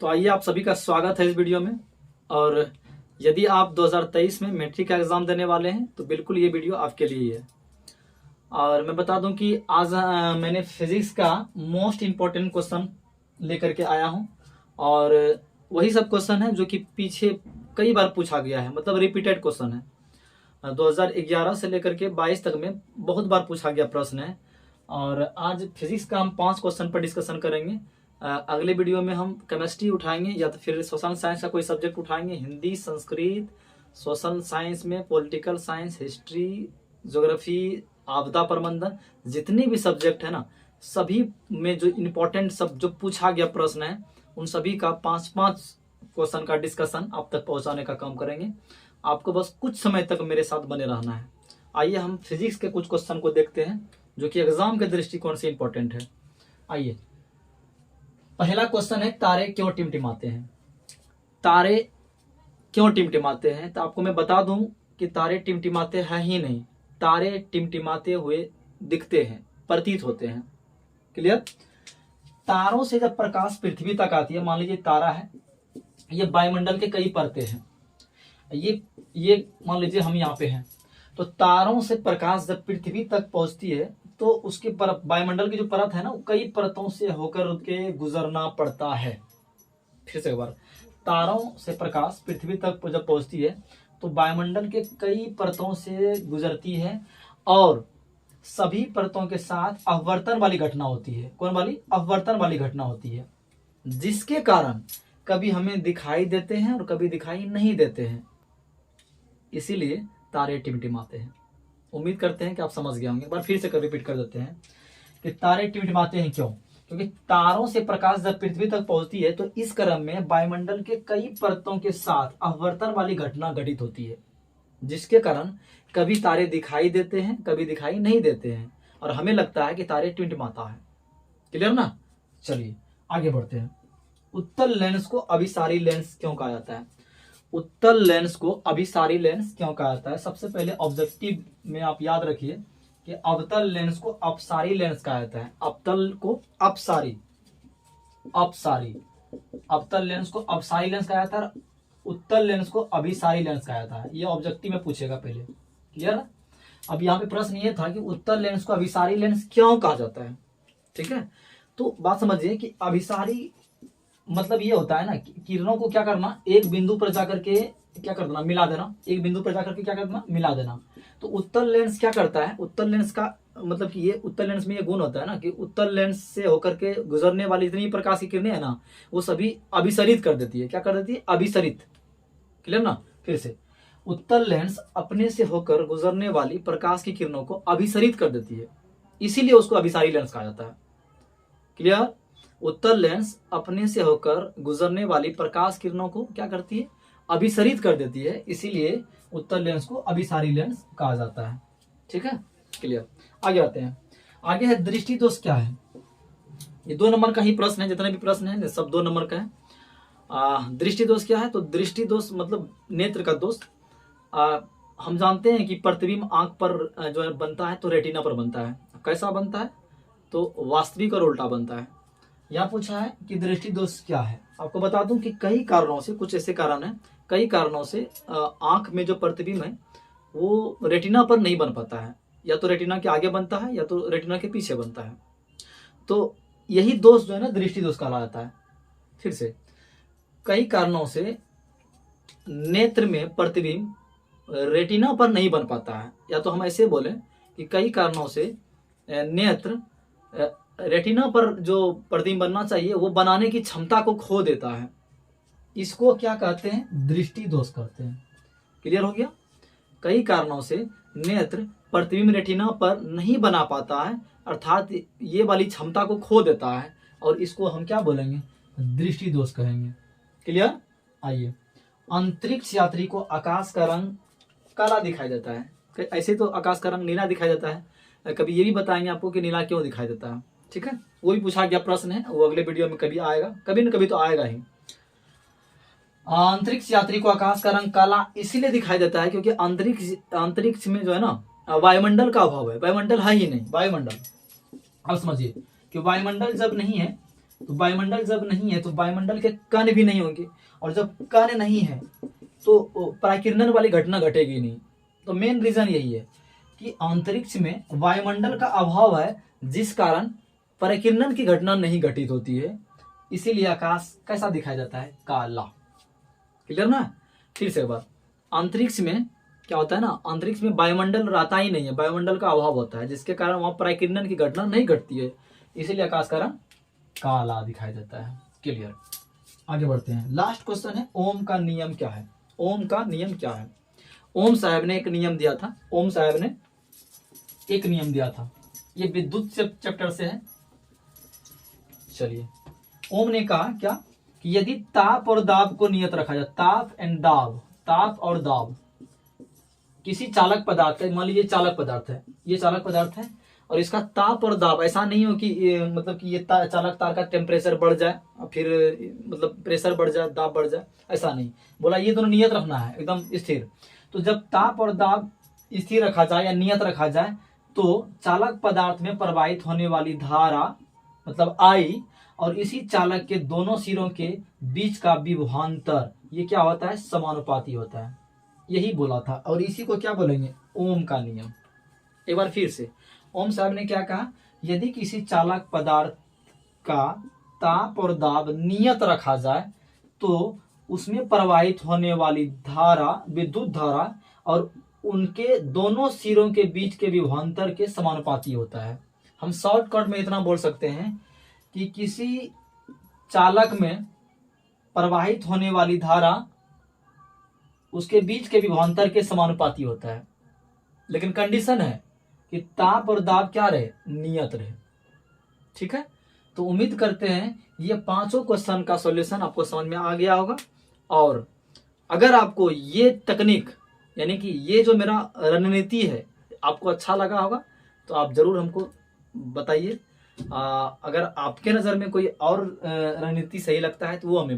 तो आइए, आप सभी का स्वागत है इस वीडियो में। और यदि आप 2023 में मैट्रिक का एग्ज़ाम देने वाले हैं तो बिल्कुल ये वीडियो आपके लिए ही है। और मैं बता दूं कि आज मैंने फिजिक्स का मोस्ट इम्पोर्टेंट क्वेश्चन लेकर के आया हूं। और वही सब क्वेश्चन है जो कि पीछे कई बार पूछा गया है, मतलब रिपीटेड क्वेश्चन है। 2011 से लेकर के 22 तक में बहुत बार पूछा गया प्रश्न है। और आज फिजिक्स का हम 5 क्वेश्चन पर डिस्कशन करेंगे। अगले वीडियो में हम केमिस्ट्री उठाएंगे या तो फिर सोशल साइंस का कोई सब्जेक्ट उठाएंगे। हिंदी, संस्कृत, सोशल साइंस में पॉलिटिकल साइंस, हिस्ट्री, ज्योग्राफी, आपदा प्रबंधन, जितने भी सब्जेक्ट है ना, सभी में जो इम्पोर्टेंट सब जो पूछा गया प्रश्न है उन सभी का 5-5 क्वेश्चन का डिस्कशन आप तक पहुंचाने का काम करेंगे। आपको बस कुछ समय तक मेरे साथ बने रहना है। आइए हम फिजिक्स के कुछ क्वेश्चन को देखते हैं जो कि एग्जाम के दृष्टिकोण से इम्पोर्टेंट है। आइए, पहला क्वेश्चन है, तारे क्यों टिमटिमाते हैं? तारे क्यों टिमटिमाते हैं? तो आपको मैं बता दूं कि तारे टिमटिमाते हैं ही नहीं, तारे टिमटिमाते हुए दिखते हैं, प्रतीत होते हैं। क्लियर? तारों से जब प्रकाश पृथ्वी तक आती है, मान लीजिए तारा है, ये वायुमंडल के कई परतें हैं, ये मान लीजिए हम यहाँ पे हैं, तो तारों से प्रकाश जब पृथ्वी तक पहुंचती है तो उसके वायुमंडल की जो परत है ना, कई परतों से होकर के गुजरना पड़ता है। फिर से एक बार, तारों से प्रकाश पृथ्वी तक जब पहुंचती है तो वायुमंडल के कई परतों से गुजरती है और सभी परतों के साथ अपवर्तन वाली घटना होती है। कौन वाली? अपवर्तन वाली घटना होती है, जिसके कारण कभी हमें दिखाई देते हैं और कभी दिखाई नहीं देते हैं। इसीलिए तारे टिमटिमाते हैं। उम्मीद करते हैं कि आप समझ गए होंगे। एक बार फिर से रिपीट कर देते हैं कि तारे टिमटिमाते हैं क्यों? क्योंकि तारों से प्रकाश जब पृथ्वी तक पहुंचती है तो इस क्रम में वायुमंडल के कई परतों के साथ अपवर्तन वाली घटना घटित होती है, जिसके कारण कभी तारे दिखाई देते हैं, कभी दिखाई नहीं देते हैं और हमें लगता है कि तारे टिमटिमाता है। क्लियर ना? चलिए आगे बढ़ते हैं। उत्तल लेंस को अभिसारी लेंस क्यों कहा जाता है? उत्तल लेंस को अभिसारी लेंस क्यों कहा जाता है? सबसे पहले ऑब्जेक्टिव में आप याद रखिए कि अवतल लेंस को अपसारी लेंस कहा जाता है। अवतल को अपसारी अवतल लेंस को अपसारी लेंस कहा जाता है, उत्तल लेंस को अभिसारी लेंस कहा जाता है। ये ऑब्जेक्टिव में पूछेगा पहले। क्लियर? अब यहाँ पे प्रश्न ये था कि उत्तल लेंस को अभिसारी लेंस क्यों कहा जाता है। ठीक है, तो बात समझिए कि अभिसारी मतलब ये होता है ना, किरणों को क्या करना, एक बिंदु पर जाकर के क्या कर देना, मिला देना। एक बिंदु पर जाकर के क्या कर देना, मिला देना। तो उत्तल लेंस क्या करता है? उत्तल लेंस का मतलब कि ये उत्तल लेंस में ये गुण होता है ना कि उत्तल लेंस से होकर के गुजरने वाली जितनी प्रकाश की किरणें है ना, वो सभी अभिसरित कर देती है। क्या कर देती है? अभिसरित। क्लियर ना? फिर से, उत्तल लेंस अपने से होकर गुजरने वाली प्रकाश की किरणों को अभिसरित कर देती है, इसीलिए उसको अभिसारी लेंस कहा जाता है। क्लियर? उत्तल लेंस अपने से होकर गुजरने वाली प्रकाश किरणों को क्या करती है? अभिसरित कर देती है, इसीलिए उत्तल लेंस को अभिसारी लेंस कहा जाता है। ठीक है, क्लियर? आगे आते हैं। आगे है, दृष्टि दोष क्या है? ये 2 नंबर का ही प्रश्न है, जितने भी प्रश्न है सब 2 नंबर का है। दृष्टि दोष क्या है? तो दृष्टि दोष मतलब नेत्र का दोष। हम जानते हैं कि प्रतिबिंब आंख पर जो है बनता है तो रेटिना पर बनता है। कैसा बनता है? तो वास्तविक और उल्टा बनता है। यहाँ पूछा है कि दृष्टि दोष क्या है। आपको बता दूं कि कई कारणों से, कुछ ऐसे कारण हैं, कई कारणों से आंख में जो प्रतिबिंब है वो रेटिना पर नहीं बन पाता है। या तो रेटिना के आगे बनता है या तो रेटिना के पीछे बनता है। तो यही दोष जो है ना, दृष्टि दोष कहा जाता है। फिर से, कई कारणों से नेत्र में प्रतिबिंब रेटिना पर नहीं बन पाता है। या तो हम ऐसे बोलें कि कई कारणों से नेत्र रेटिना पर जो प्रतिबिंब बनना चाहिए वो बनाने की क्षमता को खो देता है। इसको क्या कहते हैं? दृष्टि दोष कहते हैं। क्लियर हो गया? कई कारणों से नेत्र प्रतिबिंब रेटिना पर नहीं बना पाता है, अर्थात ये वाली क्षमता को खो देता है, और इसको हम क्या बोलेंगे? दृष्टि दोष कहेंगे। क्लियर? आइए, अंतरिक्ष यात्री को आकाश का रंग काला दिखाई देता है। ऐसे तो आकाश का रंग नीला दिखाई देता है। कभी ये भी बताएंगे आपको कि नीला क्यों दिखाई देता है। ठीक है, वो भी पूछा गया प्रश्न है, वो अगले वीडियो में कभी आएगा, कभी न कभी तो आएगा ही। अंतरिक्ष यात्री को आकाश का रंग काला इसीलिए दिखाई देता है क्योंकि अंतरिक्ष में जो है ना, वायुमंडल का अभाव है। वायुमंडल है ही नहीं, वायुमंडल। अब समझिए कि वायुमंडल जब नहीं है तो वायुमंडल जब नहीं है तो वायुमंडल के कण भी नहीं होंगे, और जब कण नहीं है तो पराकिरणन वाली घटना घटेगी नहीं। तो मेन रीजन यही है कि अंतरिक्ष में वायुमंडल का अभाव है, जिस कारण पराकिरणन की घटना नहीं घटित होती है। इसीलिए आकाश कैसा दिखाया जाता है? काला। क्लियर ना? फिर से एक बार, अंतरिक्ष में क्या होता है ना, अंतरिक्ष में वायुमंडल रहता ही नहीं है, वायुमंडल का अभाव होता है, जिसके कारण वहां पराकिरणन की घटना नहीं घटती है। इसीलिए आकाश का रंग काला दिखाई देता है। क्लियर? आगे बढ़ते हैं। लास्ट क्वेश्चन है, ओम का नियम क्या है? ओम का नियम क्या है? ओम साहब ने एक नियम दिया था, ओम साहब ने एक नियम दिया था, ये विद्युत चैप्टर से है। चलिए, ओम ने कहा क्या कि यदि ताप और दाब को नियत रखा जाए, ताप एंड दाब, ताप और दाब किसी चालक पदार्थ है, मान लीजिए चालक पदार्थ है, ये चालक पदार्थ है, और इसका ताप और दाब ऐसा नहीं हो कि मतलब कि ये चालक तार का टेम्परेचर बढ़ जाए, फिर मतलब प्रेशर बढ़ जाए, दाब बढ़ जाए, ऐसा नहीं बोला। ये दोनों नियत रखना है, एकदम स्थिर। तो जब ताप और दाब स्थिर रखा जाए या नियत रखा जाए, तो चालक पदार्थ में प्रवाहित होने वाली धारा मतलब आई, और इसी चालक के दोनों सिरों के बीच का विभवांतर, ये क्या होता है? समानुपाती होता है। यही बोला था, और इसी को क्या बोलेंगे? ओम का नियम। एक बार फिर से, ओम साहब ने क्या कहा? यदि किसी चालक पदार्थ का ताप और दाब नियत रखा जाए, तो उसमें प्रवाहित होने वाली धारा, विद्युत धारा, और उनके दोनों सिरों के बीच के विभवांतर के समानुपाती होता है। हम शॉर्टकट में इतना बोल सकते हैं कि किसी चालक में प्रवाहित होने वाली धारा उसके बीच के विभवांतर के समानुपाती होता है, लेकिन कंडीशन है कि ताप और दाब क्या रहे? नियत रहे। ठीक है? तो उम्मीद करते हैं ये पांचों क्वेश्चन का सॉल्यूशन आपको समझ में आ गया होगा। और अगर आपको ये तकनीक यानी कि ये जो मेरा रणनीति है आपको अच्छा लगा होगा, तो आप जरूर हमको बताइए। अगर आपके नज़र में कोई और रणनीति सही लगता है तो वो हमें